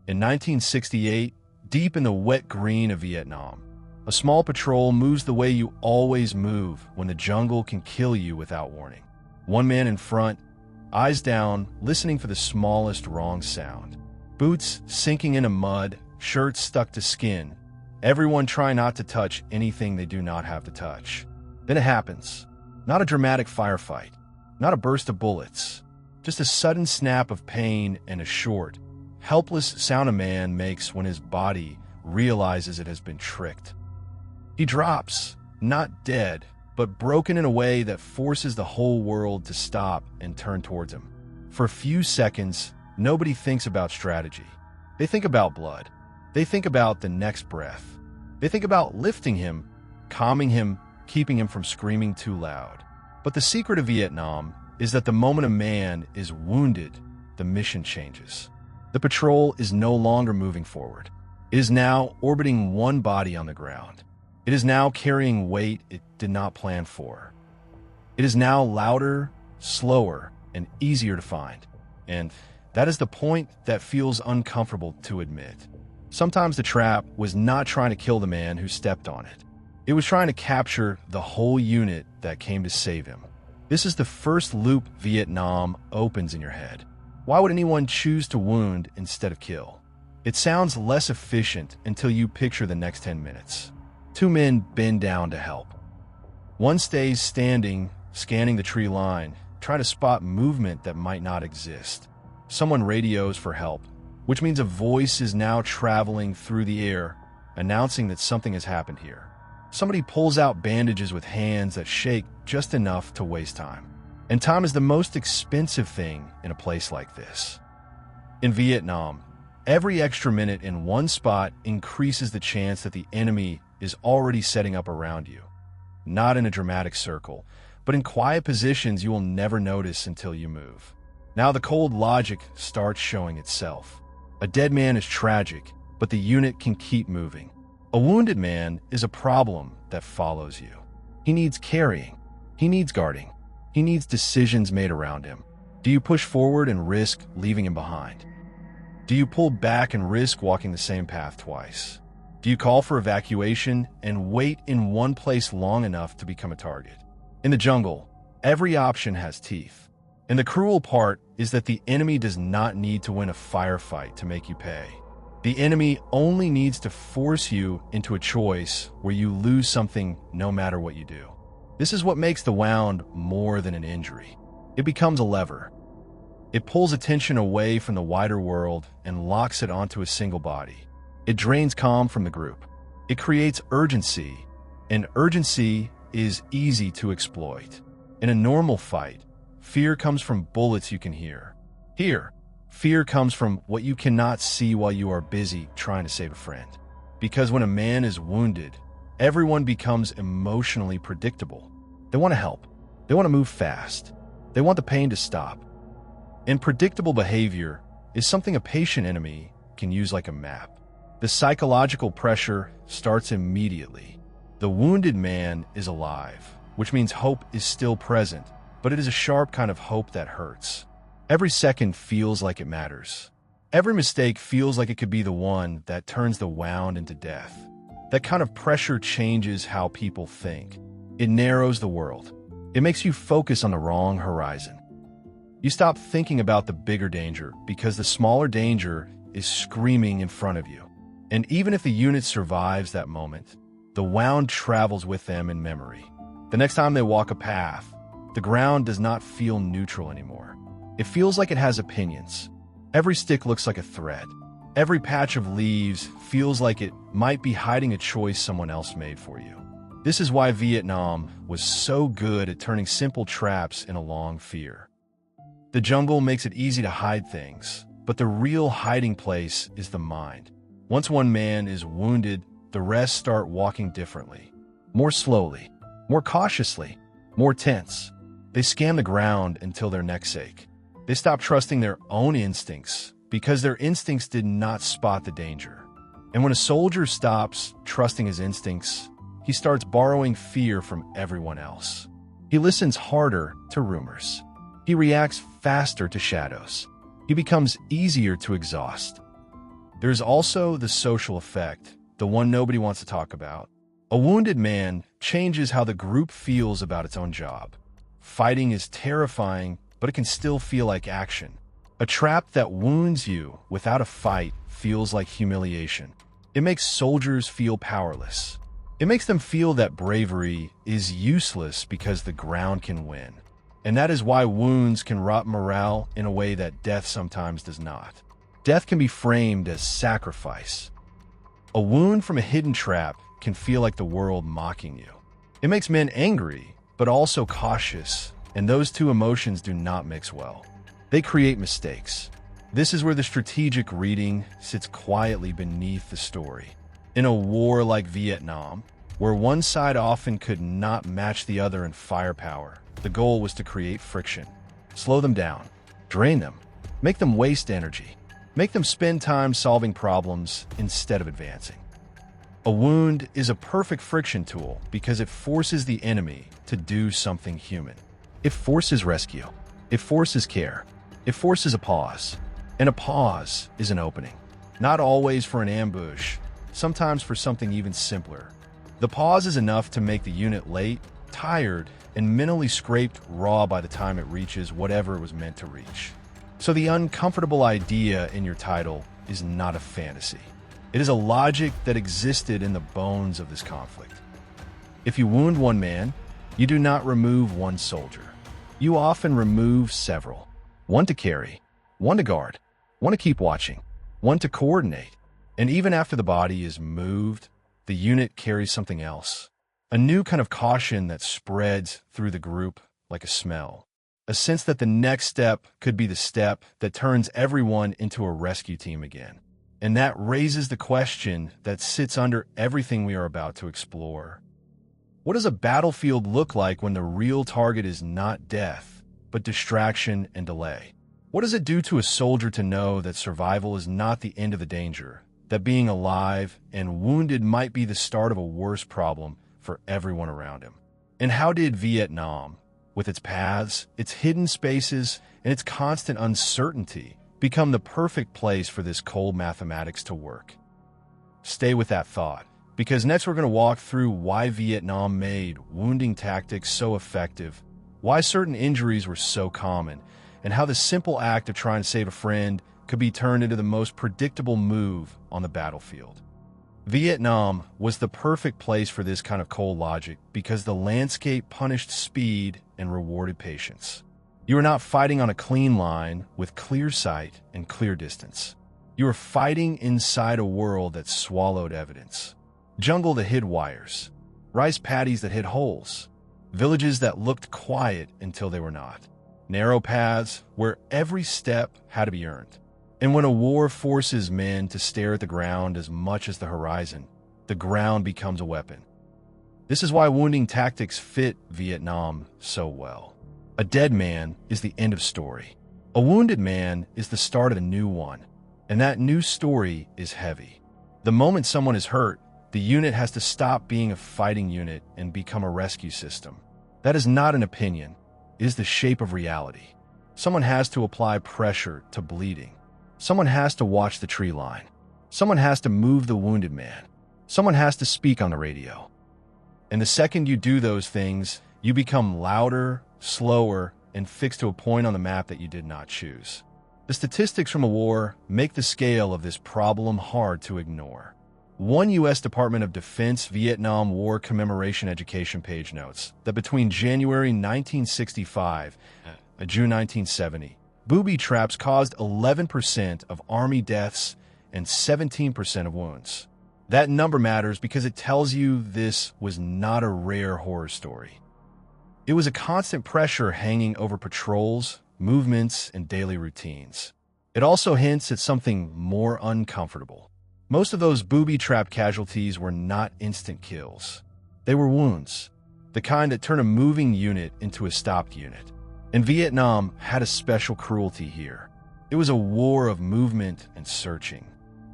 In 1968, deep in the wet green of Vietnam, a small patrol moves the way you always move when the jungle can kill you without warning. One man in front, eyes down, listening for the smallest wrong sound. Boots sinking into mud, shirts stuck to skin. Everyone trying not to touch anything they do not have to touch. Then it happens. Not a dramatic firefight, not a burst of bullets, just a sudden snap of pain and a short, helpless sound a man makes when his body realizes it has been tricked. He drops, not dead, but broken in a way that forces the whole world to stop and turn towards him. For a few seconds, nobody thinks about strategy. They think about blood. They think about the next breath. They think about lifting him, calming him, keeping him from screaming too loud. But the secret of Vietnam is that the moment a man is wounded, the mission changes. The patrol is no longer moving forward. It is now orbiting one body on the ground. It is now carrying weight it did not plan for. It is now louder, slower, and easier to find. And that is the point that feels uncomfortable to admit. Sometimes the trap was not trying to kill the man who stepped on it. It was trying to capture the whole unit that came to save him. This is the first loop Vietnam opens in your head. Why would anyone choose to wound instead of kill? It sounds less efficient until you picture the next 10 minutes. Two men bend down to help. One stays standing, scanning the tree line, trying to spot movement that might not exist. Someone radios for help, which means a voice is now traveling through the air, announcing that something has happened here. Somebody pulls out bandages with hands that shake just enough to waste time. And time is the most expensive thing in a place like this. In Vietnam, every extra minute in one spot increases the chance that the enemy is already setting up around you. Not in a dramatic circle, but in quiet positions you will never notice until you move. Now the cold logic starts showing itself. A dead man is tragic, but the unit can keep moving. A wounded man is a problem that follows you. He needs carrying. He needs guarding. He needs decisions made around him. Do you push forward and risk leaving him behind? Do you pull back and risk walking the same path twice? Do you call for evacuation and wait in one place long enough to become a target? In the jungle, every option has teeth. And the cruel part is that the enemy does not need to win a firefight to make you pay. The enemy only needs to force you into a choice where you lose something no matter what you do. This is what makes the wound more than an injury. It becomes a lever. It pulls attention away from the wider world and locks it onto a single body. It drains calm from the group. It creates urgency, and urgency is easy to exploit. In a normal fight, fear comes from bullets you can hear. Here, fear comes from what you cannot see while you are busy trying to save a friend. Because when a man is wounded, everyone becomes emotionally predictable. They want to help. They want to move fast. They want the pain to stop. And predictable behavior is something a patient enemy can use like a map. The psychological pressure starts immediately. The wounded man is alive, which means hope is still present, but it is a sharp kind of hope that hurts. Every second feels like it matters. Every mistake feels like it could be the one that turns the wound into death. That kind of pressure changes how people think. It narrows the world. It makes you focus on the wrong horizon. You stop thinking about the bigger danger because the smaller danger is screaming in front of you. And even if the unit survives that moment, the wound travels with them in memory. The next time they walk a path, the ground does not feel neutral anymore. It feels like it has opinions. Every stick looks like a threat. Every patch of leaves feels like it might be hiding a choice someone else made for you. This is why Vietnam was so good at turning simple traps into long fear. The jungle makes it easy to hide things, but the real hiding place is the mind. Once one man is wounded, the rest start walking differently. More slowly, more cautiously, more tense. They scan the ground until their necks ache. They stop trusting their own instincts because their instincts did not spot the danger. And when a soldier stops trusting his instincts, he starts borrowing fear from everyone else. He listens harder to rumors. He reacts faster to shadows. He becomes easier to exhaust. There's also the social effect, the one nobody wants to talk about. A wounded man changes how the group feels about its own job. Fighting is terrifying, but it can still feel like action. A trap that wounds you without a fight feels like humiliation. It makes soldiers feel powerless. It makes them feel that bravery is useless because the ground can win. And that is why wounds can rot morale in a way that death sometimes does not. Death can be framed as sacrifice. A wound from a hidden trap can feel like the world mocking you. It makes men angry, but also cautious, and those two emotions do not mix well. They create mistakes. This is where the strategic reading sits quietly beneath the story. In a war like Vietnam, where one side often could not match the other in firepower, the goal was to create friction. Slow them down, drain them, make them waste energy, make them spend time solving problems instead of advancing. A wound is a perfect friction tool because it forces the enemy to do something human. It forces rescue. It forces care. It forces a pause. And a pause is an opening. Not always for an ambush, sometimes for something even simpler. The pause is enough to make the unit late, tired, and mentally scraped raw by the time it reaches whatever it was meant to reach. So the uncomfortable idea in your title is not a fantasy. It is a logic that existed in the bones of this conflict. If you wound one man, you do not remove one soldier. You often remove several. One to carry, one to guard, one to keep watching, one to coordinate. And even after the body is moved, the unit carries something else. A new kind of caution that spreads through the group like a smell. A sense that the next step could be the step that turns everyone into a rescue team again. And that raises the question that sits under everything we are about to explore. What does a battlefield look like when the real target is not death, but distraction and delay? What does it do to a soldier to know that survival is not the end of the danger, that being alive and wounded might be the start of a worse problem for everyone around him? And how did Vietnam, with its paths, its hidden spaces, and its constant uncertainty, become the perfect place for this cold mathematics to work? Stay with that thought, because next we're going to walk through why Vietnam made wounding tactics so effective, why certain injuries were so common, and how the simple act of trying to save a friend could be turned into the most predictable move on the battlefield. Vietnam was the perfect place for this kind of cold logic because the landscape punished speed and rewarded patience. You are not fighting on a clean line with clear sight and clear distance. You are fighting inside a world that swallowed evidence. Jungle that hid wires, rice paddies that hid holes, villages that looked quiet until they were not, narrow paths where every step had to be earned. And when a war forces men to stare at the ground as much as the horizon, the ground becomes a weapon. This is why wounding tactics fit Vietnam so well. A dead man is the end of story. A wounded man is the start of a new one, and that new story is heavy. The moment someone is hurt, the unit has to stop being a fighting unit and become a rescue system. That is not an opinion. It is the shape of reality. Someone has to apply pressure to bleeding. Someone has to watch the tree line. Someone has to move the wounded man. Someone has to speak on the radio. And the second you do those things, you become louder, slower, and fixed to a point on the map that you did not choose. The statistics from a war make the scale of this problem hard to ignore. One U.S. Department of Defense Vietnam War Commemoration Education page notes that between January 1965 and June 1970, booby traps caused 11% of Army deaths and 17% of wounds. That number matters because it tells you this was not a rare horror story. It was a constant pressure hanging over patrols, movements, and daily routines. It also hints at something more uncomfortable. Most of those booby trap casualties were not instant kills. They were wounds, the kind that turn a moving unit into a stopped unit. And Vietnam had a special cruelty here. It was a war of movement and searching.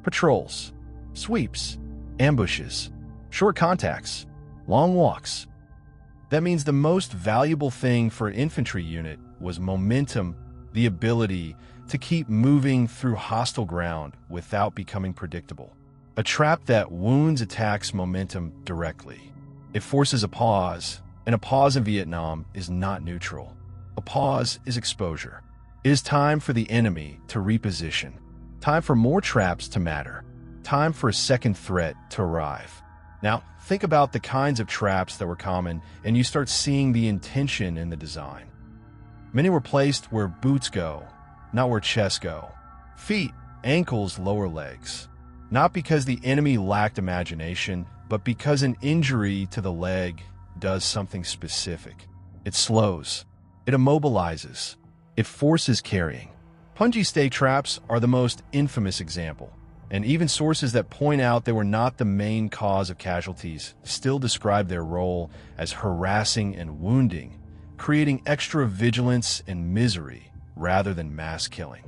Patrols, sweeps, ambushes, short contacts, long walks. That means the most valuable thing for an infantry unit was momentum the ability to keep moving through hostile ground without becoming predictable. A trap that wounds attacks momentum directly. It forces a pause, and a pause in Vietnam is not neutral. A pause is exposure. It is time for the enemy to reposition. Time for more traps to matter. Time for a second threat to arrive. Now, think about the kinds of traps that were common, and you start seeing the intention in the design. Many were placed where boots go, not where chests go. Feet, ankles, lower legs. Not because the enemy lacked imagination, but because an injury to the leg does something specific. It slows. It immobilizes. It forces carrying. Punji stake traps are the most infamous example, and even sources that point out they were not the main cause of casualties still describe their role as harassing and wounding, creating extra vigilance and misery rather than mass killing.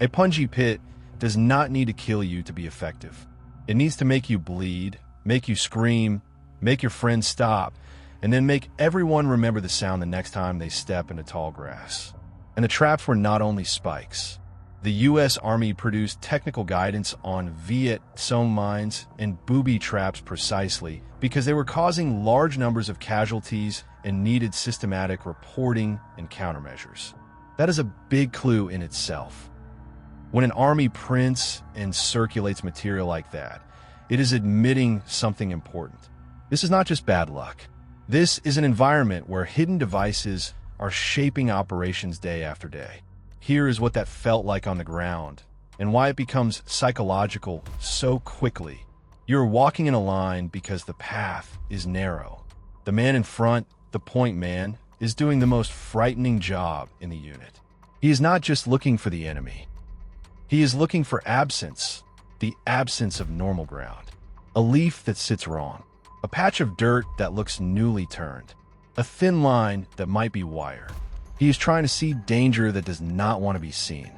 A punji pit does not need to kill you to be effective. It needs to make you bleed, make you scream, make your friends stop, and then make everyone remember the sound the next time they step into tall grass. And the traps were not only spikes. The U.S. Army produced technical guidance on Viet Cong mines and booby traps precisely because they were causing large numbers of casualties and needed systematic reporting and countermeasures. That is a big clue in itself. When an army prints and circulates material like that, it is admitting something important. This is not just bad luck. This is an environment where hidden devices are shaping operations day after day. Here is what that felt like on the ground, and why it becomes psychological so quickly. You're walking in a line because the path is narrow. The man in front, the point man, is doing the most frightening job in the unit. He is not just looking for the enemy. He is looking for absence, the absence of normal ground. A leaf that sits wrong. A patch of dirt that looks newly turned. A thin line that might be wire. He is trying to see danger that does not want to be seen.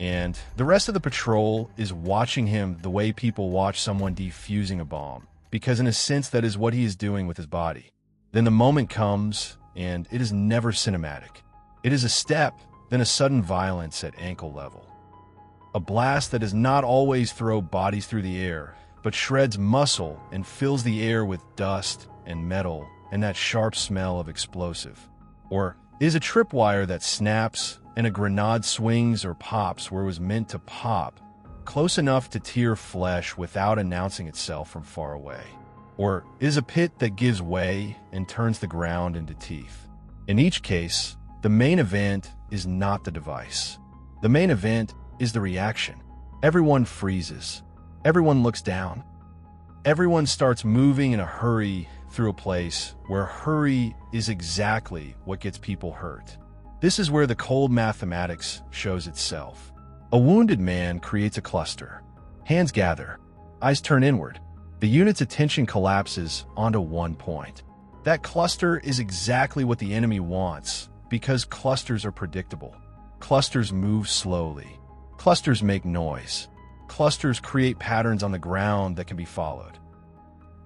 And the rest of the patrol is watching him the way people watch someone defusing a bomb, because in a sense that is what he is doing with his body. Then the moment comes, and it is never cinematic. It is a step, then a sudden violence at ankle level. A blast that does not always throw bodies through the air, but shreds muscle and fills the air with dust and metal and that sharp smell of explosive. Or is a tripwire that snaps and a grenade swings or pops where it was meant to pop, close enough to tear flesh without announcing itself from far away. Or is a pit that gives way and turns the ground into teeth. In each case, the main event is not the device. The main event is the reaction. Everyone freezes. Everyone looks down. Everyone starts moving in a hurry through a place where hurry is exactly what gets people hurt. This is where the cold mathematics shows itself. A wounded man creates a cluster. Hands gather. Eyes turn inward. The unit's attention collapses onto one point. That cluster is exactly what the enemy wants because clusters are predictable. Clusters move slowly. Clusters make noise. Clusters create patterns on the ground that can be followed.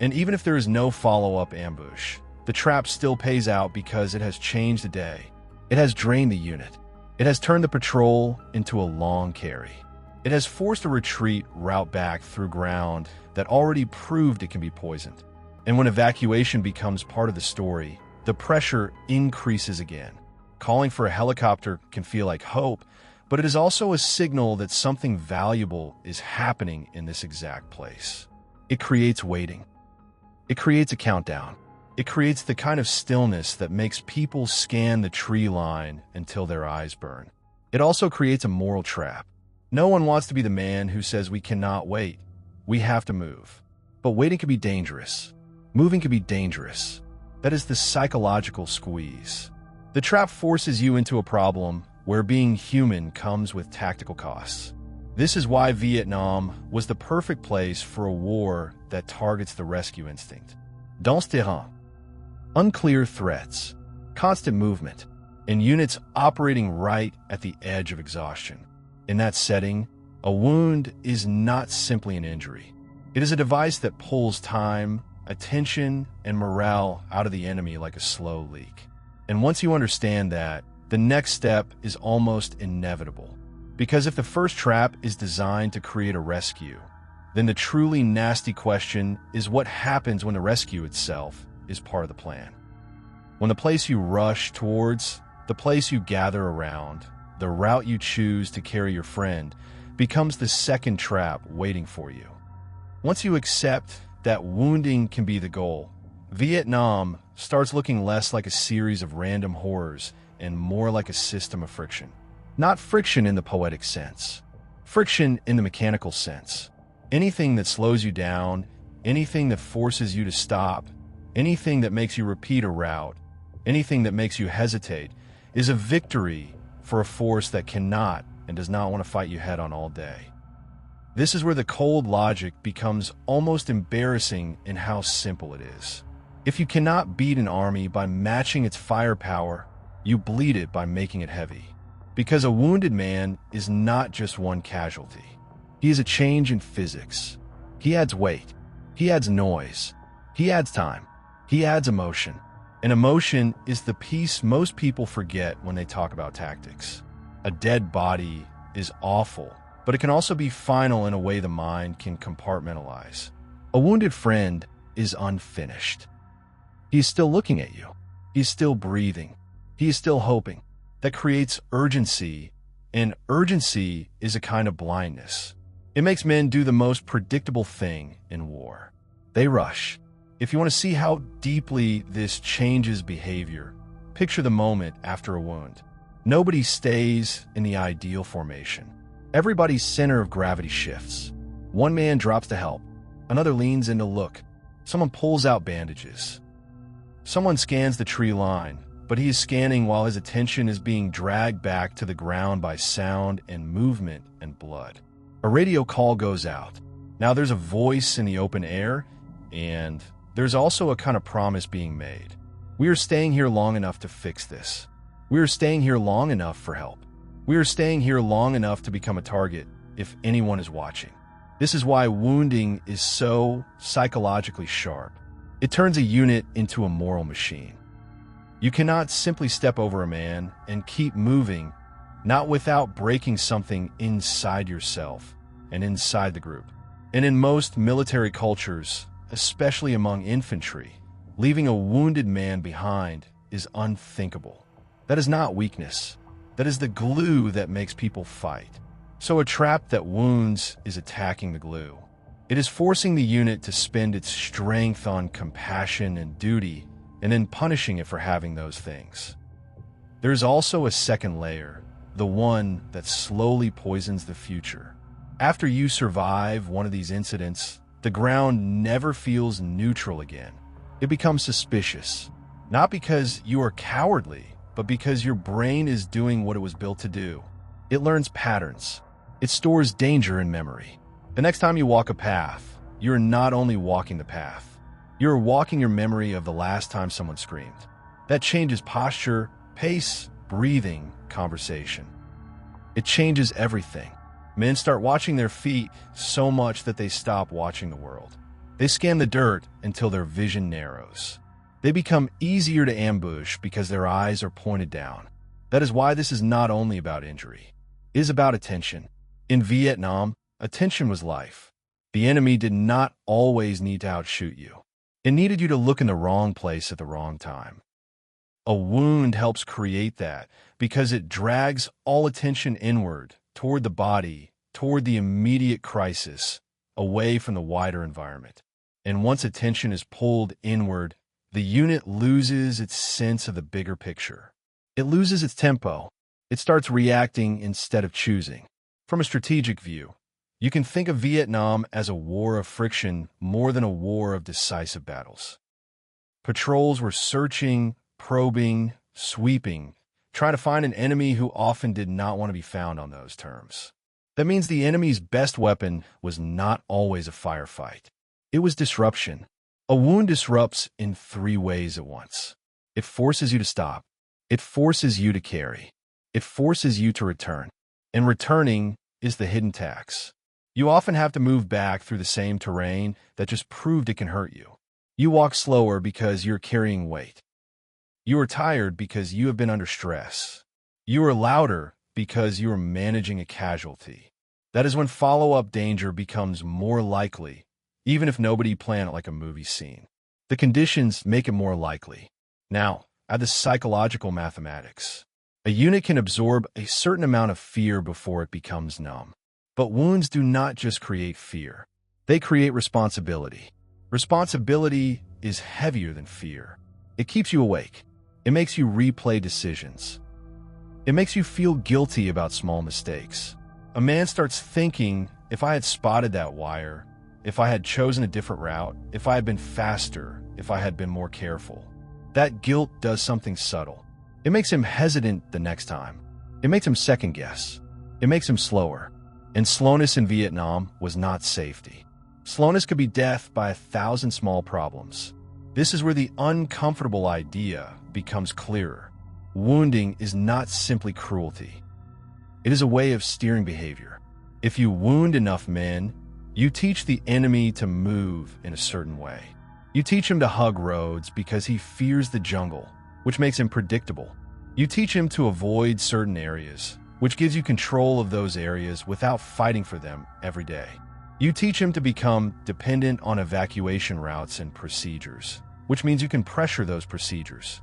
And even if there is no follow-up ambush, the trap still pays out because it has changed the day. It has drained the unit. It has turned the patrol into a long carry. It has forced a retreat route back through ground that already proved it can be poisoned. And when evacuation becomes part of the story, the pressure increases again. Calling for a helicopter can feel like hope, but it is also a signal that something valuable is happening in this exact place. It creates waiting. It creates a countdown. It creates the kind of stillness that makes people scan the tree line until their eyes burn. It also creates a moral trap. No one wants to be the man who says we cannot wait. We have to move. But waiting can be dangerous. Moving can be dangerous. That is the psychological squeeze. The trap forces you into a problem where being human comes with tactical costs. This is why Vietnam was the perfect place for a war that targets the rescue instinct. Dans ce terrain. Unclear threats, constant movement, and units operating right at the edge of exhaustion. In that setting, a wound is not simply an injury. It is a device that pulls time, attention, and morale out of the enemy like a slow leak. And once you understand that, the next step is almost inevitable. Because if the first trap is designed to create a rescue, then the truly nasty question is what happens when the rescue itself is part of the plan. When the place you rush towards, the place you gather around, the route you choose to carry your friend becomes the second trap waiting for you. Once you accept that wounding can be the goal, Vietnam starts looking less like a series of random horrors and more like a system of friction. Not friction in the poetic sense, friction in the mechanical sense. Anything that slows you down, anything that forces you to stop, anything that makes you repeat a route, anything that makes you hesitate, is a victory for a force that cannot and does not want to fight you head on all day. This is where the cold logic becomes almost embarrassing in how simple it is. If you cannot beat an army by matching its firepower, you bleed it by making it heavy. Because a wounded man is not just one casualty. He is a change in physics. He adds weight. He adds noise. He adds time. He adds emotion. And emotion is the piece most people forget when they talk about tactics. A dead body is awful, but it can also be final in a way the mind can compartmentalize. A wounded friend is unfinished. He's still looking at you. He's still breathing. He is still hoping. That creates urgency, and urgency is a kind of blindness. It makes men do the most predictable thing in war. They rush. If you want to see how deeply this changes behavior, picture the moment after a wound. Nobody stays in the ideal formation. Everybody's center of gravity shifts. One man drops to help. Another leans in to look. Someone pulls out bandages. Someone scans the tree line, but he is scanning while his attention is being dragged back to the ground by sound and movement and blood. A radio call goes out. Now there's a voice in the open air, and there's also a kind of promise being made. We are staying here long enough to fix this. We are staying here long enough for help. We are staying here long enough to become a target if anyone is watching. This is why wounding is so psychologically sharp. It turns a unit into a moral machine. You cannot simply step over a man and keep moving, not without breaking something inside yourself and inside the group. And in most military cultures, especially among infantry, leaving a wounded man behind is unthinkable. That is not weakness. That is the glue that makes people fight. So a trap that wounds is attacking the glue. It is forcing the unit to spend its strength on compassion and duty, and then punishing it for having those things. There's also a second layer, the one that slowly poisons the future. After you survive one of these incidents, the ground never feels neutral again. It becomes suspicious, not because you are cowardly, but because your brain is doing what it was built to do. It learns patterns. It stores danger in memory. The next time you walk a path, you're not only walking the path, you're walking your memory of the last time someone screamed. That changes posture, pace, breathing, conversation. It changes everything. Men start watching their feet so much that they stop watching the world. They scan the dirt until their vision narrows. They become easier to ambush because their eyes are pointed down. That is why this is not only about injury. It is about attention. In Vietnam, attention was life. The enemy did not always need to outshoot you. It needed you to look in the wrong place at the wrong time. A wound helps create that because it drags all attention inward, toward the body, toward the immediate crisis, away from the wider environment. And once attention is pulled inward, the unit loses its sense of the bigger picture. It loses its tempo. It starts reacting instead of choosing. From a strategic view, you can think of Vietnam as a war of friction more than a war of decisive battles. Patrols were searching, probing, sweeping, trying to find an enemy who often did not want to be found on those terms. That means the enemy's best weapon was not always a firefight. It was disruption. A wound disrupts in 3 ways at once. It forces you to stop. It forces you to carry. It forces you to return. And returning is the hidden tax. You often have to move back through the same terrain that just proved it can hurt you. You walk slower because you're carrying weight. You are tired because you have been under stress. You are louder because you are managing a casualty. That is when follow-up danger becomes more likely, even if nobody planned it like a movie scene. The conditions make it more likely. Now, add the psychological mathematics. A unit can absorb a certain amount of fear before it becomes numb. But wounds do not just create fear. They create responsibility. Responsibility is heavier than fear. It keeps you awake. It makes you replay decisions. It makes you feel guilty about small mistakes. A man starts thinking, if I had spotted that wire, if I had chosen a different route, if I had been faster, if I had been more careful. That guilt does something subtle. It makes him hesitant the next time. It makes him second guess. It makes him slower. And slowness in Vietnam was not safety. Slowness could be death by 1,000 small problems. This is where the uncomfortable idea becomes clearer. Wounding is not simply cruelty. It is a way of steering behavior. If you wound enough men, you teach the enemy to move in a certain way. You teach him to hug roads because he fears the jungle, which makes him predictable. You teach him to avoid certain areas, which gives you control of those areas without fighting for them every day. You teach him to become dependent on evacuation routes and procedures, which means you can pressure those procedures.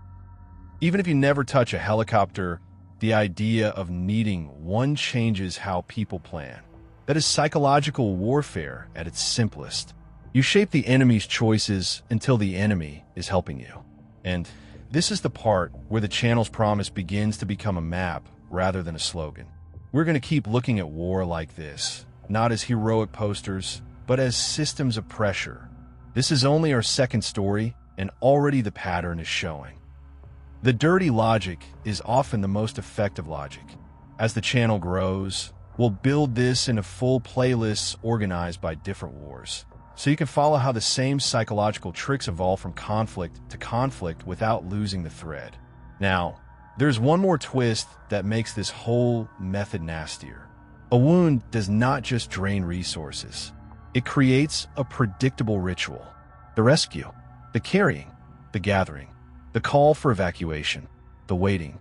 Even if you never touch a helicopter, the idea of needing one changes how people plan. That is psychological warfare at its simplest. You shape the enemy's choices until the enemy is helping you. And this is the part where the channel's promise begins to become a map rather than a slogan. We're going to keep looking at war like this, not as heroic posters, but as systems of pressure. This is only our second story, and already the pattern is showing. The dirty logic is often the most effective logic. As the channel grows, we'll build this into full playlists organized by different wars, so you can follow how the same psychological tricks evolve from conflict to conflict without losing the thread. Now, there's one more twist that makes this whole method nastier. A wound does not just drain resources. It creates a predictable ritual. The rescue, the carrying, the gathering, the call for evacuation, the waiting.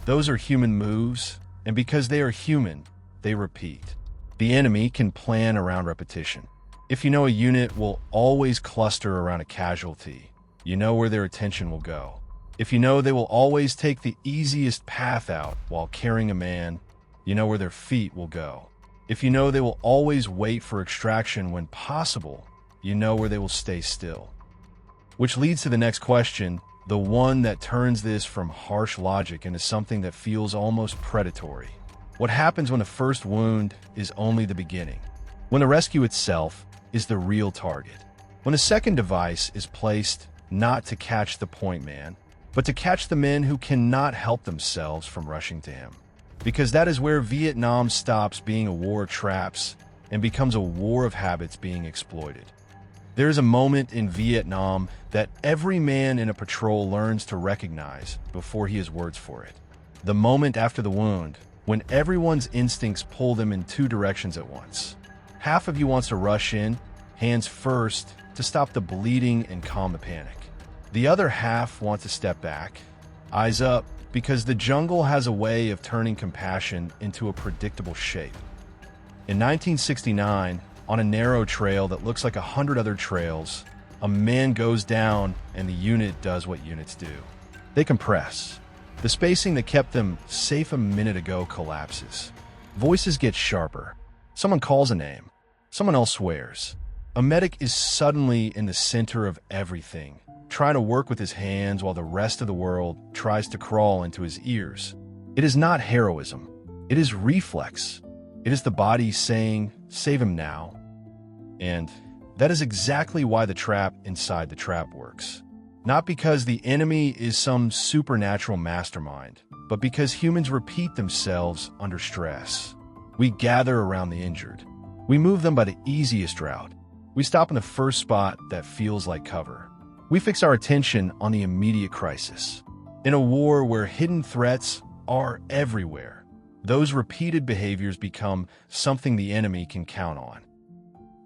Those are human moves, and because they are human, they repeat. The enemy can plan around repetition. If you know a unit will always cluster around a casualty, you know where their attention will go. If you know they will always take the easiest path out while carrying a man, you know where their feet will go. If you know they will always wait for extraction when possible, you know where they will stay still. Which leads to the next question, the one that turns this from harsh logic into something that feels almost predatory. What happens when the first wound is only the beginning? When the rescue itself is the real target? When the second device is placed not to catch the point man, but to catch the men who cannot help themselves from rushing to him? Because that is where Vietnam stops being a war of traps and becomes a war of habits being exploited. There is a moment in Vietnam that every man in a patrol learns to recognize before he has words for it. The moment after the wound, when everyone's instincts pull them in two directions at once. Half of you wants to rush in, hands first, to stop the bleeding and calm the panic. The other half wants to step back, eyes up, because the jungle has a way of turning compassion into a predictable shape. In 1969, on a narrow trail that looks like 100 other trails, a man goes down and the unit does what units do. They compress. The spacing that kept them safe a minute ago collapses. Voices get sharper. Someone calls a name. Someone else swears. A medic is suddenly in the center of everything, trying to work with his hands while the rest of the world tries to crawl into his ears. It is not heroism. It is reflex. It is the body saying, "Save him now." And that is exactly why the trap inside the trap works. Not because the enemy is some supernatural mastermind, but because humans repeat themselves under stress. We gather around the injured. We move them by the easiest route. We stop in the first spot that feels like cover. We fix our attention on the immediate crisis. In a war where hidden threats are everywhere, those repeated behaviors become something the enemy can count on.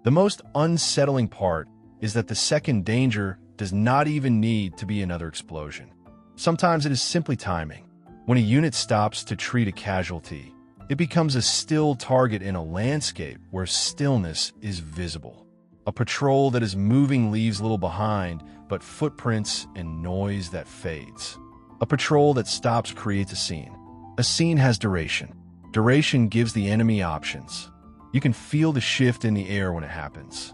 The most unsettling part is that the second danger does not even need to be another explosion. Sometimes it is simply timing. When a unit stops to treat a casualty, it becomes a still target in a landscape where stillness is visible. A patrol that is moving leaves little behind, but footprints and noise that fades. A patrol that stops creates a scene. A scene has duration. Duration gives the enemy options. You can feel the shift in the air when it happens.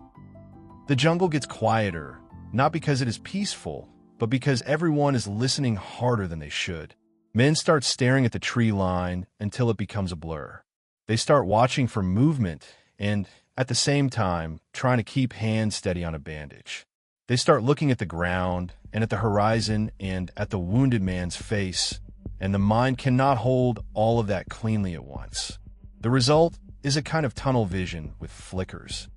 The jungle gets quieter, not because it is peaceful, but because everyone is listening harder than they should. Men start staring at the tree line until it becomes a blur. They start watching for movement and, at the same time, trying to keep hands steady on a bandage. They start looking at the ground and at the horizon and at the wounded man's face, and the mind cannot hold all of that cleanly at once. The result is a kind of tunnel vision with flickers.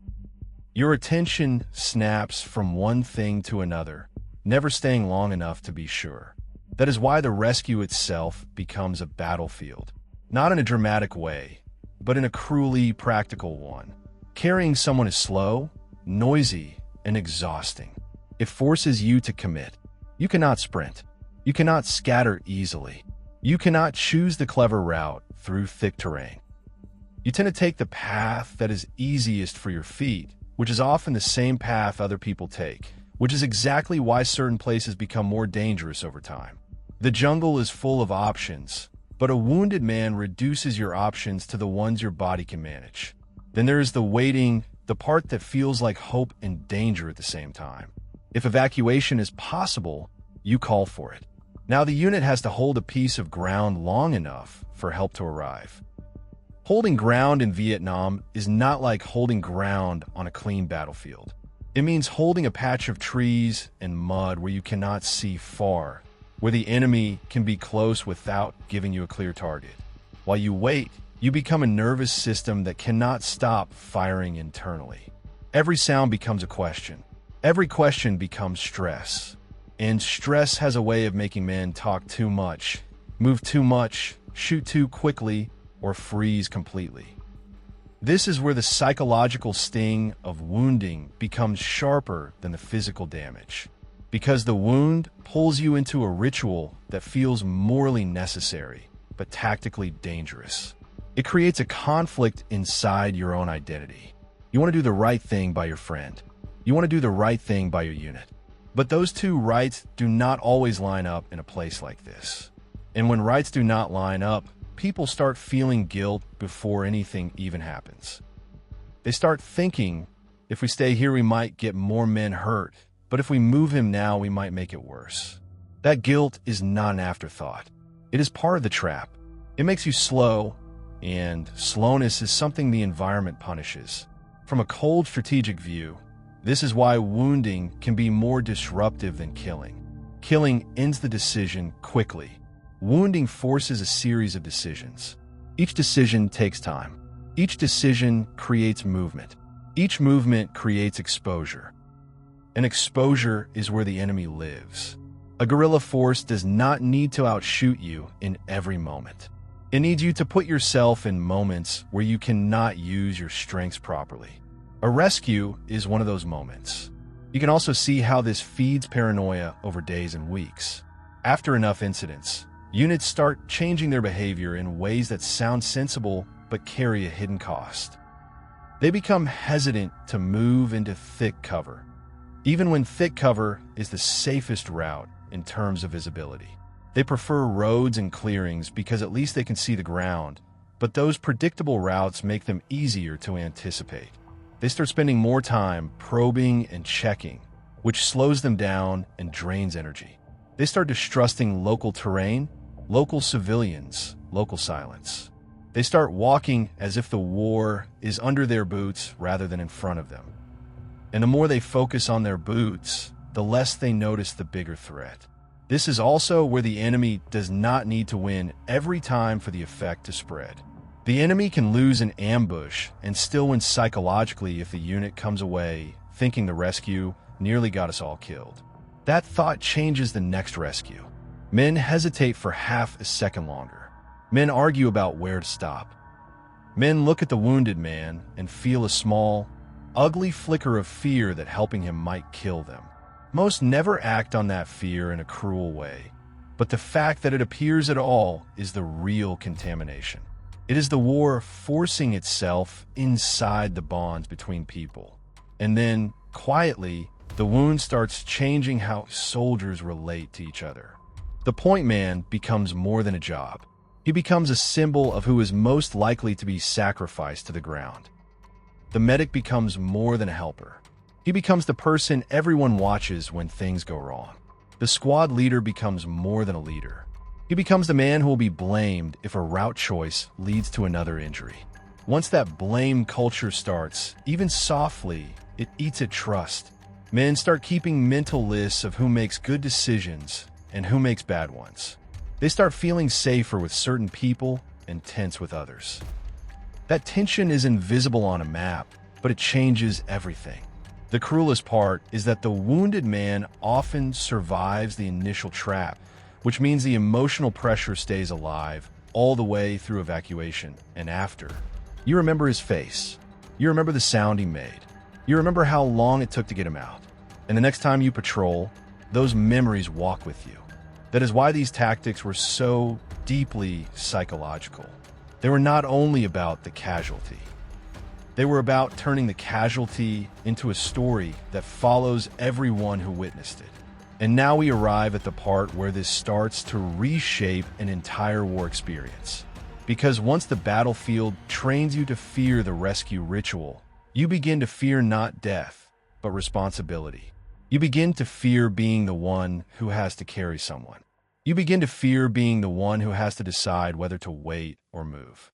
Your attention snaps from one thing to another, never staying long enough to be sure. That is why the rescue itself becomes a battlefield. Not in a dramatic way, but in a cruelly practical one. Carrying someone is slow, noisy, and exhausting. It forces you to commit. You cannot sprint. You cannot scatter easily. You cannot choose the clever route through thick terrain. You tend to take the path that is easiest for your feet, which is often the same path other people take, which is exactly why certain places become more dangerous over time. The jungle is full of options, but a wounded man reduces your options to the ones your body can manage. Then there is the waiting, the part that feels like hope and danger at the same time. If evacuation is possible, you call for it. Now the unit has to hold a piece of ground long enough for help to arrive. Holding ground in Vietnam is not like holding ground on a clean battlefield. It means holding a patch of trees and mud where you cannot see far, where the enemy can be close without giving you a clear target. While you wait, you become a nervous system that cannot stop firing internally. Every sound becomes a question. Every question becomes stress. And stress has a way of making men talk too much, move too much, shoot too quickly, or freeze completely. This is where the psychological sting of wounding becomes sharper than the physical damage. Because the wound pulls you into a ritual that feels morally necessary, but tactically dangerous. It creates a conflict inside your own identity. You want to do the right thing by your friend. You want to do the right thing by your unit. But those two rights do not always line up in a place like this. And when rights do not line up, people start feeling guilt before anything even happens. They start thinking, if we stay here, we might get more men hurt. But if we move him now, we might make it worse. That guilt is not an afterthought. It is part of the trap. It makes you slow, and slowness is something the environment punishes. From a cold strategic view, this is why wounding can be more disruptive than killing. Killing ends the decision quickly. Wounding forces a series of decisions. Each decision takes time. Each decision creates movement. Each movement creates exposure. And exposure is where the enemy lives. A guerrilla force does not need to outshoot you in every moment. It needs you to put yourself in moments where you cannot use your strengths properly. A rescue is one of those moments. You can also see how this feeds paranoia over days and weeks. After enough incidents, units start changing their behavior in ways that sound sensible but carry a hidden cost. They become hesitant to move into thick cover, even when thick cover is the safest route in terms of visibility. They prefer roads and clearings because at least they can see the ground, but those predictable routes make them easier to anticipate. They start spending more time probing and checking, which slows them down and drains energy. They start distrusting local terrain, local civilians, local silence. They start walking as if the war is under their boots rather than in front of them. And the more they focus on their boots, the less they notice the bigger threat. This is also where the enemy does not need to win every time for the effect to spread. The enemy can lose an ambush and still win psychologically if the unit comes away thinking the rescue nearly got us all killed. That thought changes the next rescue. Men hesitate for half a second longer. Men argue about where to stop. Men look at the wounded man and feel a small, ugly flicker of fear that helping him might kill them. Most never act on that fear in a cruel way, But the fact that it appears at all is the real contamination. It is the war forcing itself inside the bonds between people. And then, quietly, the wound starts changing how soldiers relate to each other. The point man becomes more than a job. He becomes a symbol of who is most likely to be sacrificed to the ground. The medic becomes more than a helper. He becomes the person everyone watches when things go wrong. The squad leader becomes more than a leader. He becomes the man who will be blamed if a route choice leads to another injury. Once that blame culture starts, even softly, it eats at trust. Men start keeping mental lists of who makes good decisions and who makes bad ones. They start feeling safer with certain people and tense with others. That tension is invisible on a map, but it changes everything. The cruelest part is that the wounded man often survives the initial trap, which means the emotional pressure stays alive all the way through evacuation and after. You remember his face. You remember the sound he made. You remember how long it took to get him out. And the next time you patrol, those memories walk with you. That is why these tactics were so deeply psychological. They were not only about the casualty. They were about turning the casualty into a story that follows everyone who witnessed it. And now we arrive at the part where this starts to reshape an entire war experience. Because once the battlefield trains you to fear the rescue ritual, you begin to fear not death, but responsibility. You begin to fear being the one who has to carry someone. You begin to fear being the one who has to decide whether to wait or move.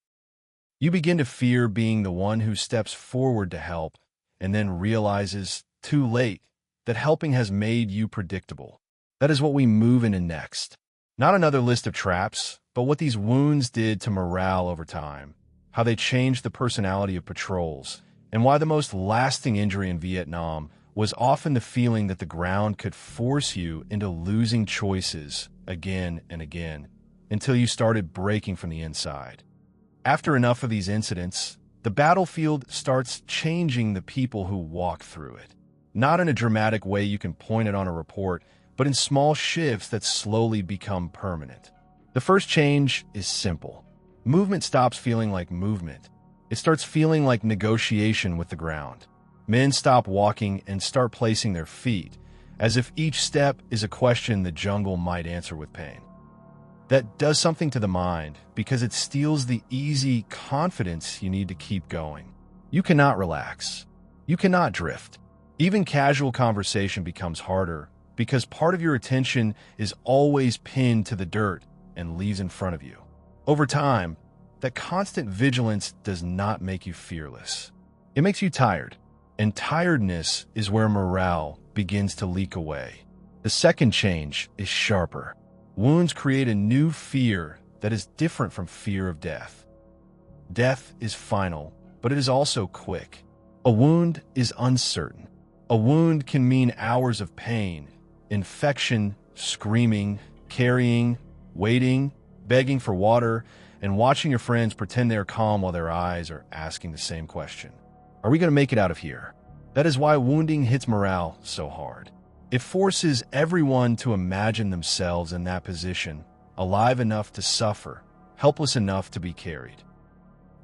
You begin to fear being the one who steps forward to help and then realizes, too late, that helping has made you predictable. That is what we move into next. Not another list of traps, but what these wounds did to morale over time, how they changed the personality of patrols, and why the most lasting injury in Vietnam was often the feeling that the ground could force you into losing choices again and again until you started breaking from the inside. After enough of these incidents, the battlefield starts changing the people who walk through it. Not in a dramatic way you can point it on a report, but in small shifts that slowly become permanent. The first change is simple. Movement stops feeling like movement. It starts feeling like negotiation with the ground. Men stop walking and start placing their feet, as if each step is a question the jungle might answer with pain. That does something to the mind because it steals the easy confidence you need to keep going. You cannot relax. You cannot drift. Even casual conversation becomes harder because part of your attention is always pinned to the dirt and leaves in front of you. Over time, that constant vigilance does not make you fearless. It makes you tired, and tiredness is where morale begins to leak away. The second change is sharper. Wounds create a new fear that is different from fear of death. Death is final, but it is also quick. A wound is uncertain. A wound can mean hours of pain, infection, screaming, carrying, waiting, begging for water, and watching your friends pretend they're calm while their eyes are asking the same question. Are we going to make it out of here? That is why wounding hits morale so hard. It forces everyone to imagine themselves in that position, alive enough to suffer, helpless enough to be carried.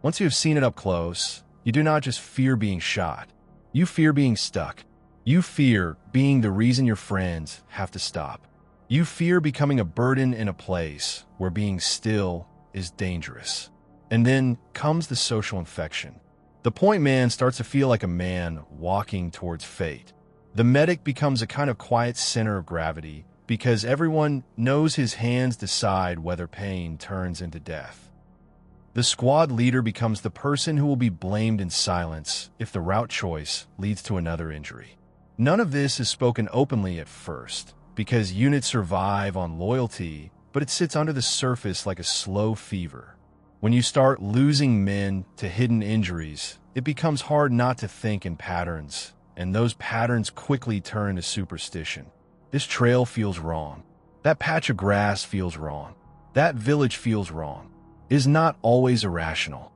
Once you have seen it up close, you do not just fear being shot. You fear being stuck. You fear being the reason your friends have to stop. You fear becoming a burden in a place where being still is dangerous. And then comes the social infection. The point man starts to feel like a man walking towards fate. The medic becomes a kind of quiet center of gravity because everyone knows his hands decide whether pain turns into death. The squad leader becomes the person who will be blamed in silence if the route choice leads to another injury. None of this is spoken openly at first because units survive on loyalty, but it sits under the surface like a slow fever. When you start losing men to hidden injuries, it becomes hard not to think in patterns, and those patterns quickly turn into superstition. This trail feels wrong. That patch of grass feels wrong. That village feels wrong. It is not always irrational.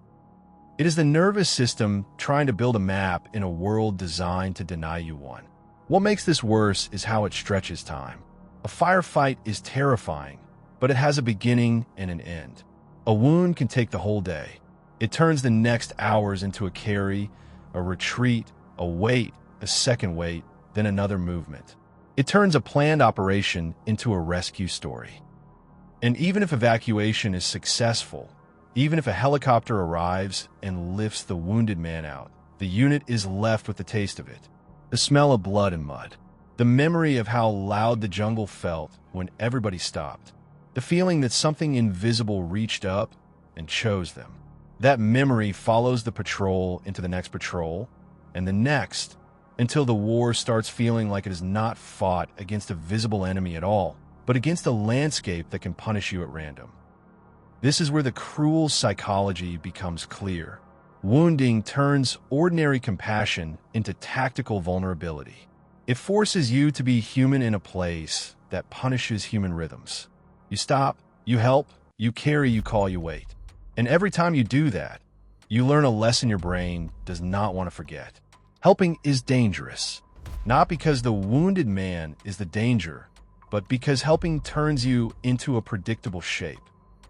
It is the nervous system trying to build a map in a world designed to deny you one. What makes this worse is how it stretches time. A firefight is terrifying, but it has a beginning and an end. A wound can take the whole day. It turns the next hours into a carry, a retreat, a wait, a second wait, then another movement. It turns a planned operation into a rescue story. And even if evacuation is successful, even if a helicopter arrives and lifts the wounded man out, the unit is left with the taste of it, the smell of blood and mud, the memory of how loud the jungle felt when everybody stopped, the feeling that something invisible reached up and chose them. That memory follows the patrol into the next patrol and the next, until the war starts feeling like it is not fought against a visible enemy at all, but against a landscape that can punish you at random. This is where the cruel psychology becomes clear. Wounding turns ordinary compassion into tactical vulnerability. It forces you to be human in a place that punishes human rhythms. You stop, you help, you carry, you call, you wait. And every time you do that, you learn a lesson your brain does not want to forget. Helping is dangerous, not because the wounded man is the danger, but because helping turns you into a predictable shape.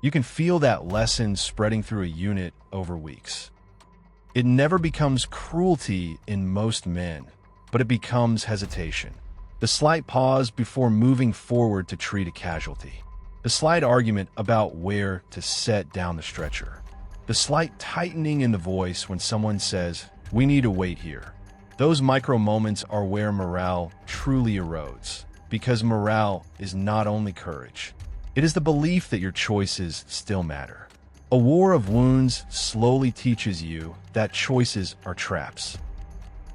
You can feel that lesson spreading through a unit over weeks. It never becomes cruelty in most men, but it becomes hesitation. The slight pause before moving forward to treat a casualty. The slight argument about where to set down the stretcher. The slight tightening in the voice when someone says, "We need to wait here." Those micro moments are where morale truly erodes, because morale is not only courage. It is the belief that your choices still matter. A war of wounds slowly teaches you that choices are traps.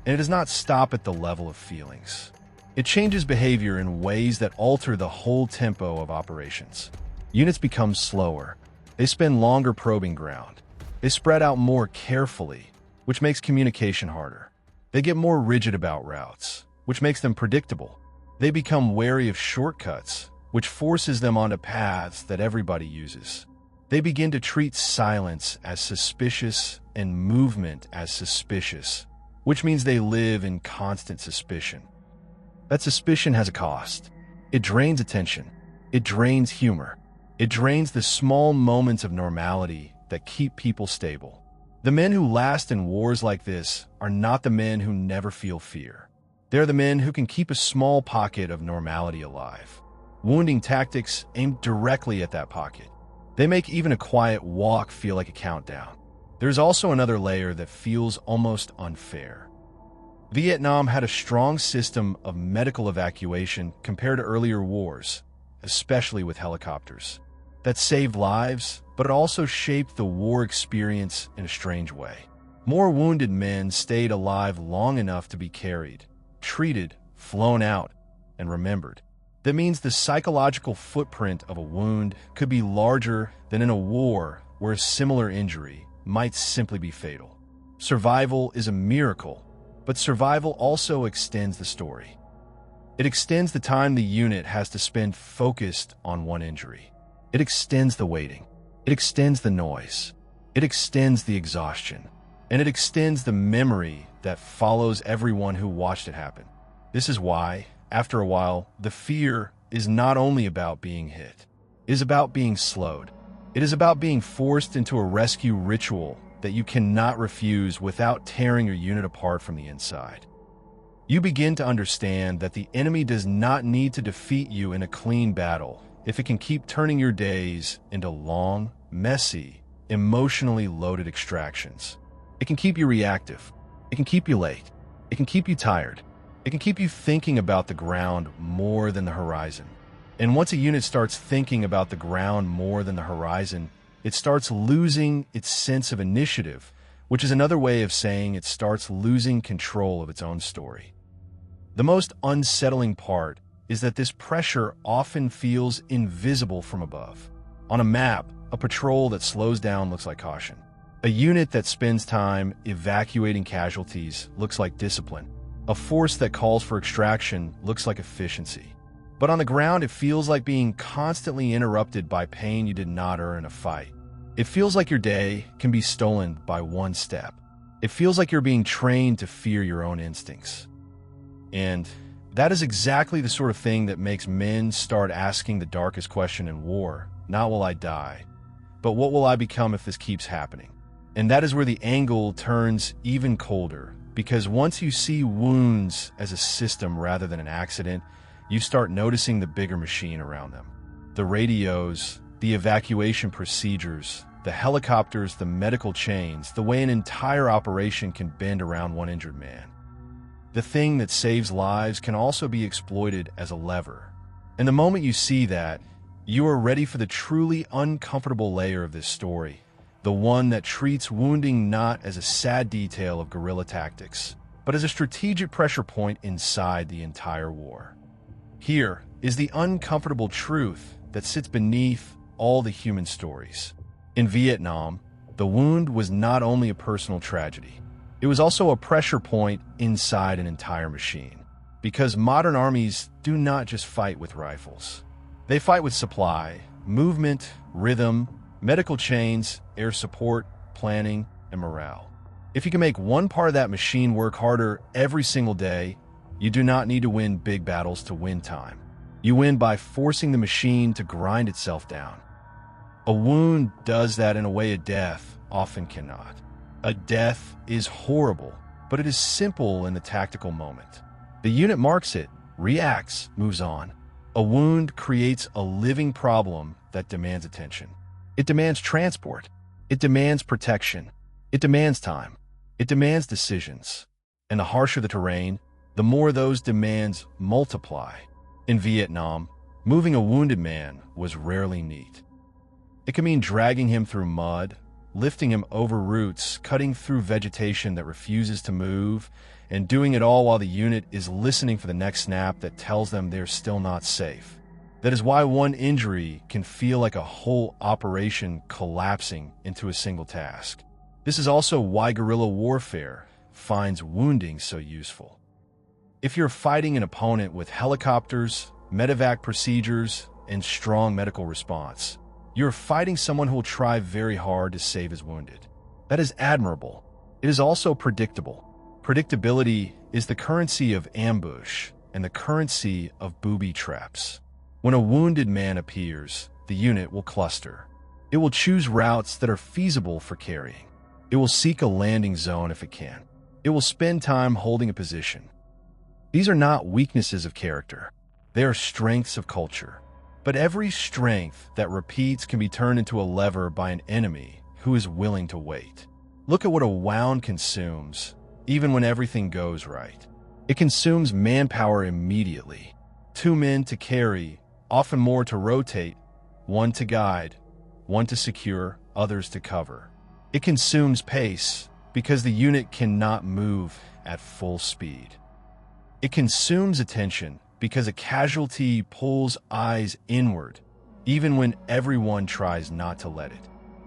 And it does not stop at the level of feelings. It changes behavior in ways that alter the whole tempo of operations. Units become slower. They spend longer probing ground. They spread out more carefully, which makes communication harder. They get more rigid about routes, which makes them predictable. They become wary of shortcuts, which forces them onto paths that everybody uses. They begin to treat silence as suspicious and movement as suspicious, which means they live in constant suspicion. That suspicion has a cost. It drains attention. It drains humor. It drains the small moments of normality that keep people stable. The men who last in wars like this are not the men who never feel fear. They're the men who can keep a small pocket of normality alive. Wounding tactics aim directly at that pocket. They make even a quiet walk feel like a countdown. There's also another layer that feels almost unfair. Vietnam had a strong system of medical evacuation compared to earlier wars, especially with helicopters. That saved lives, but it also shaped the war experience in a strange way. More wounded men stayed alive long enough to be carried, treated, flown out, and remembered. That means the psychological footprint of a wound could be larger than in a war where a similar injury might simply be fatal. Survival is a miracle, but survival also extends the story. It extends the time the unit has to spend focused on one injury. It extends the waiting. It extends the noise. It extends the exhaustion. And it extends the memory that follows everyone who watched it happen. This is why, after a while, the fear is not only about being hit. It is about being slowed. It is about being forced into a rescue ritual that you cannot refuse without tearing your unit apart from the inside. You begin to understand that the enemy does not need to defeat you in a clean battle if it can keep turning your days into long, messy, emotionally loaded extractions. It can keep you reactive. It can keep you late. It can keep you tired. It can keep you thinking about the ground more than the horizon. And once a unit starts thinking about the ground more than the horizon, it starts losing its sense of initiative, which is another way of saying it starts losing control of its own story. The most unsettling part is that this pressure often feels invisible from above. On a map, a patrol that slows down looks like caution. A unit that spends time evacuating casualties looks like discipline. A force that calls for extraction looks like efficiency. But on the ground, it feels like being constantly interrupted by pain you did not earn in a fight. It feels like your day can be stolen by one step. It feels like you're being trained to fear your own instincts. And That is exactly the sort of thing that makes men start asking the darkest question in war. Not will I die, but what will I become if this keeps happening? And that is where the angle turns even colder, because once you see wounds as a system rather than an accident, you start noticing the bigger machine around them. The radios, the evacuation procedures, the helicopters, the medical chains, the way an entire operation can bend around one injured man. The thing that saves lives can also be exploited as a lever. And the moment you see that, you are ready for the truly uncomfortable layer of this story, the one that treats wounding not as a sad detail of guerrilla tactics, but as a strategic pressure point inside the entire war. Here is the uncomfortable truth that sits beneath all the human stories. In Vietnam, the wound was not only a personal tragedy, it was also a pressure point inside an entire machine. Because modern armies do not just fight with rifles. They fight with supply, movement, rhythm, medical chains, air support, planning, and morale. If you can make one part of that machine work harder every single day, you do not need to win big battles to win time. You win by forcing the machine to grind itself down. A wound does that in a way a death often cannot. A death is horrible, but it is simple in the tactical moment. The unit marks it, reacts, moves on. A wound creates a living problem that demands attention. It demands transport. It demands protection. It demands time. It demands decisions. And the harsher the terrain, the more those demands multiply. In Vietnam, moving a wounded man was rarely neat. It could mean dragging him through mud, lifting him over roots, cutting through vegetation that refuses to move, and doing it all while the unit is listening for the next snap that tells them they're still not safe. That is why one injury can feel like a whole operation collapsing into a single task. This is also why guerrilla warfare finds wounding so useful. If you're fighting an opponent with helicopters, medevac procedures, and strong medical response, you're fighting someone who will try very hard to save his wounded. That is admirable. It is also predictable. Predictability is the currency of ambush and the currency of booby traps. When a wounded man appears, the unit will cluster. It will choose routes that are feasible for carrying. It will seek a landing zone if it can. It will spend time holding a position. These are not weaknesses of character. They are strengths of culture. But every strength that repeats can be turned into a lever by an enemy who is willing to wait. Look at what a wound consumes, even when everything goes right. It consumes manpower immediately. 2 men to carry, often more to rotate, 1 to guide, 1 to secure, others to cover. It consumes pace because the unit cannot move at full speed. It consumes attention because a casualty pulls eyes inward, even when everyone tries not to let it.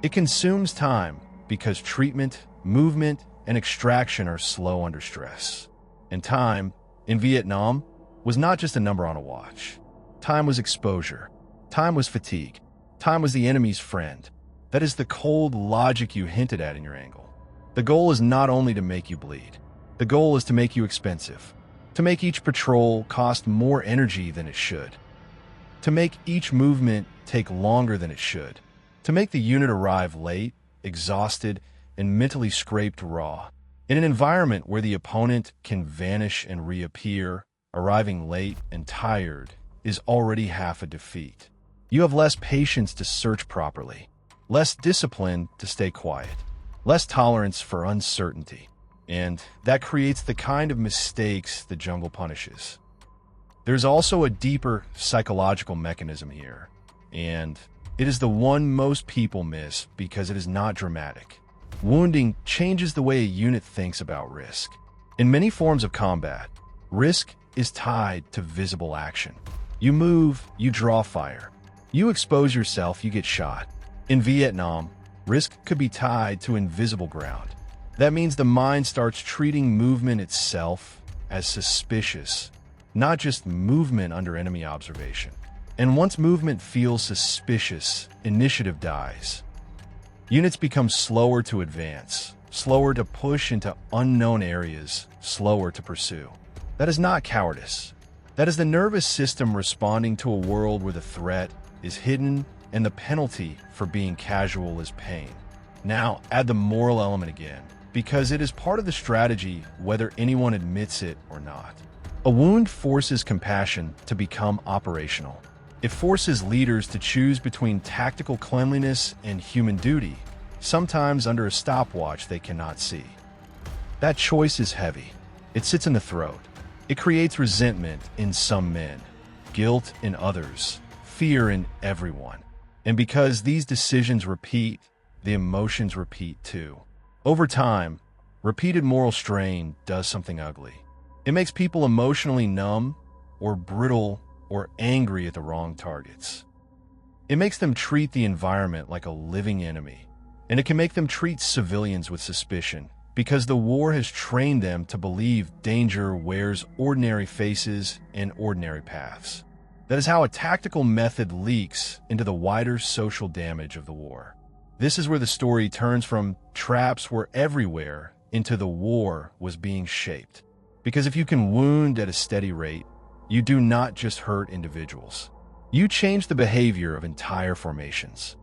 It consumes time because treatment, movement, and extraction are slow under stress. And time, in Vietnam, was not just a number on a watch. Time was exposure. Time was fatigue. Time was the enemy's friend. That is the cold logic you hinted at in your angle. The goal is not only to make you bleed. The goal is to make you expensive. To make each patrol cost more energy than it should. To make each movement take longer than it should. To make the unit arrive late, exhausted, and mentally scraped raw. In an environment where the opponent can vanish and reappear, arriving late and tired is already half a defeat. You have less patience to search properly, less discipline to stay quiet, less tolerance for uncertainty. And that creates the kind of mistakes the jungle punishes. There's also a deeper psychological mechanism here, and it is the one most people miss because it is not dramatic. Wounding changes the way a unit thinks about risk. In many forms of combat, risk is tied to visible action. You move, you draw fire. You expose yourself, you get shot. In Vietnam, risk could be tied to invisible ground. That means the mind starts treating movement itself as suspicious, not just movement under enemy observation. And once movement feels suspicious, initiative dies. Units become slower to advance, slower to push into unknown areas, slower to pursue. That is not cowardice. That is the nervous system responding to a world where the threat is hidden and the penalty for being casual is pain. Now, add the moral element again, because it is part of the strategy whether anyone admits it or not. A wound forces compassion to become operational. It forces leaders to choose between tactical cleanliness and human duty, sometimes under a stopwatch they cannot see. That choice is heavy. It sits in the throat. It creates resentment in some men, guilt in others, fear in everyone. And because these decisions repeat, the emotions repeat too. Over time, repeated moral strain does something ugly. It makes people emotionally numb or brittle or angry at the wrong targets. It makes them treat the environment like a living enemy, and it can make them treat civilians with suspicion because the war has trained them to believe danger wears ordinary faces and ordinary paths. That is how a tactical method leaks into the wider social damage of the war. This is where the story turns from traps were everywhere into the war was being shaped. Because if you can wound at a steady rate, you do not just hurt individuals. You change the behavior of entire formations.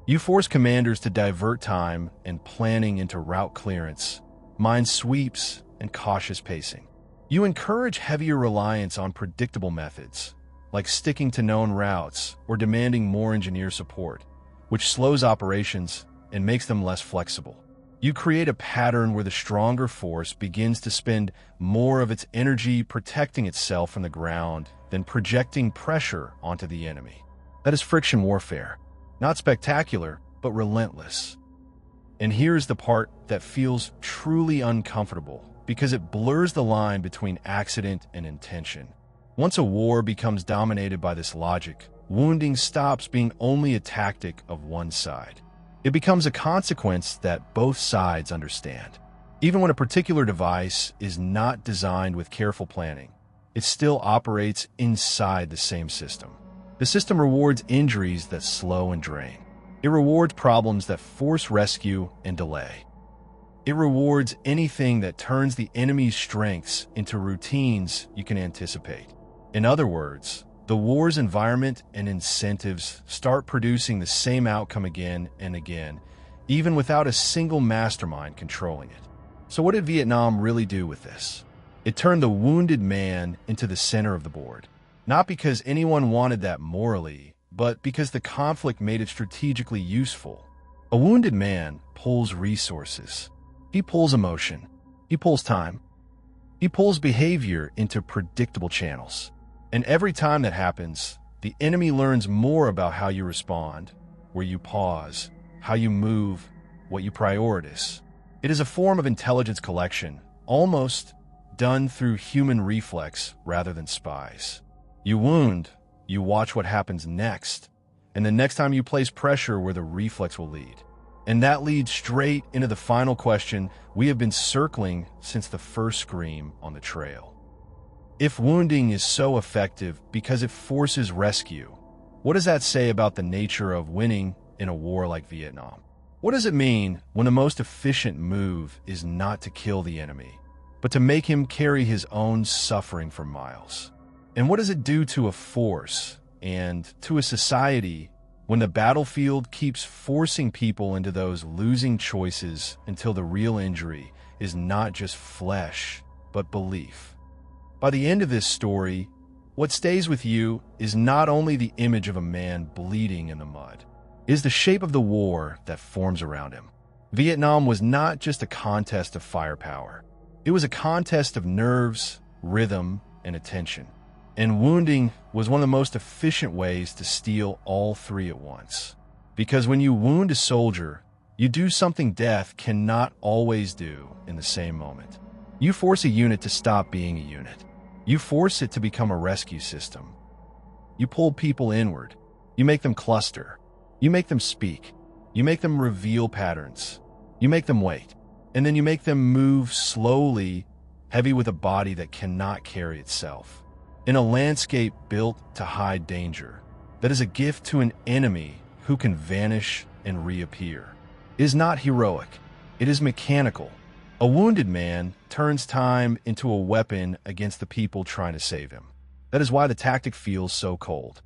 You force commanders to divert time and planning into route clearance, mine sweeps, and cautious pacing. You encourage heavier reliance on predictable methods, like sticking to known routes or demanding more engineer support, which slows operations and makes them less flexible. You create a pattern where the stronger force begins to spend more of its energy protecting itself from the ground than projecting pressure onto the enemy. That is friction warfare. Not spectacular, but relentless. And here's the part that feels truly uncomfortable because it blurs the line between accident and intention. Once a war becomes dominated by this logic, wounding stops being only a tactic of one side. It becomes a consequence that both sides understand. Even when a particular device is not designed with careful planning, it still operates inside the same system. The system rewards injuries that slow and drain. It rewards problems that force rescue and delay. It rewards anything that turns the enemy's strengths into routines you can anticipate. In other words, the war's environment and incentives start producing the same outcome again and again, even without a single mastermind controlling it. So what did Vietnam really do with this? It turned the wounded man into the center of the board. Not because anyone wanted that morally, but because the conflict made it strategically useful. A wounded man pulls resources. He pulls emotion. He pulls time. He pulls behavior into predictable channels. And every time that happens, the enemy learns more about how you respond, where you pause, how you move, what you prioritize. It is a form of intelligence collection, almost done through human reflex rather than spies. You wound, you watch what happens next, and the next time you place pressure where the reflex will lead. And that leads straight into the final question we have been circling since the first scream on the trail. If wounding is so effective because it forces rescue, what does that say about the nature of winning in a war like Vietnam? What does it mean when the most efficient move is not to kill the enemy, but to make him carry his own suffering for miles? And what does it do to a force and to a society when the battlefield keeps forcing people into those losing choices until the real injury is not just flesh, but belief? By the end of this story, what stays with you is not only the image of a man bleeding in the mud, it is the shape of the war that forms around him. Vietnam was not just a contest of firepower. It was a contest of nerves, rhythm, and attention. And wounding was one of the most efficient ways to steal all three at once. Because when you wound a soldier, you do something death cannot always do in the same moment. You force a unit to stop being a unit. You force it to become a rescue system. You pull people inward. You make them cluster. You make them speak. You make them reveal patterns. You make them wait. And then you make them move slowly, heavy with a body that cannot carry itself. In a landscape built to hide danger, that is a gift to an enemy who can vanish and reappear. It is not heroic. It is mechanical. A wounded man turns time into a weapon against the people trying to save him. That is why the tactic feels so cold.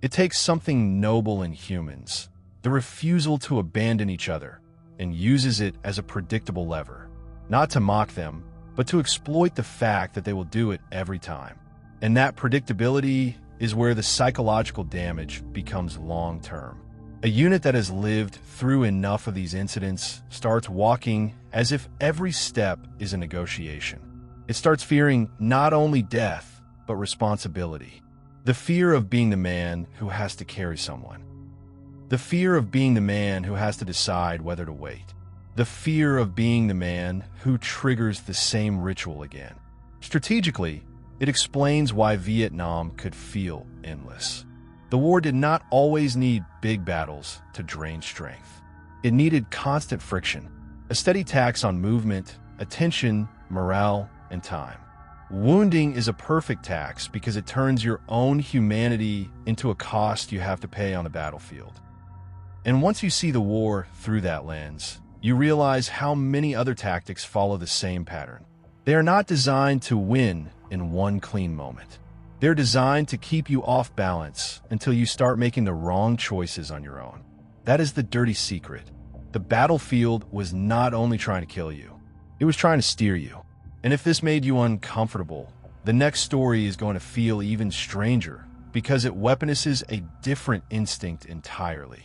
It takes something noble in humans, the refusal to abandon each other, and uses it as a predictable lever, not to mock them, but to exploit the fact that they will do it every time. And that predictability is where the psychological damage becomes long-term. A unit that has lived through enough of these incidents starts walking as if every step is a negotiation. It starts fearing not only death, but responsibility. The fear of being the man who has to carry someone. The fear of being the man who has to decide whether to wait. The fear of being the man who triggers the same ritual again. Strategically, it explains why Vietnam could feel endless. The war did not always need big battles to drain strength. It needed constant friction, a steady tax on movement, attention, morale, and time. Wounding is a perfect tax because it turns your own humanity into a cost you have to pay on the battlefield. And once you see the war through that lens, you realize how many other tactics follow the same pattern. They are not designed to win in one clean moment. They're designed to keep you off balance until you start making the wrong choices on your own. That is the dirty secret. The battlefield was not only trying to kill you, it was trying to steer you. And if this made you uncomfortable, the next story is going to feel even stranger because it weaponizes a different instinct entirely.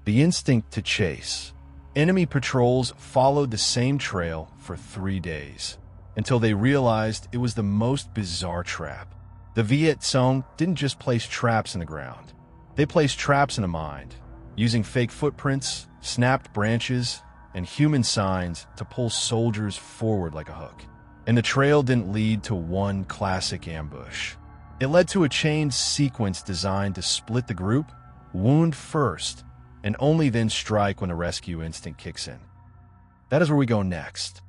The instinct to chase. Enemy patrols followed the same trail for 3 days until they realized it was the most bizarre trap. The Viet Cong didn't just place traps in the ground. They placed traps in the mind, using fake footprints, snapped branches, and human signs to pull soldiers forward like a hook. And the trail didn't lead to one classic ambush. It led to a chain sequence designed to split the group, wound first, and only then strike when the rescue instinct kicks in. That is where we go next.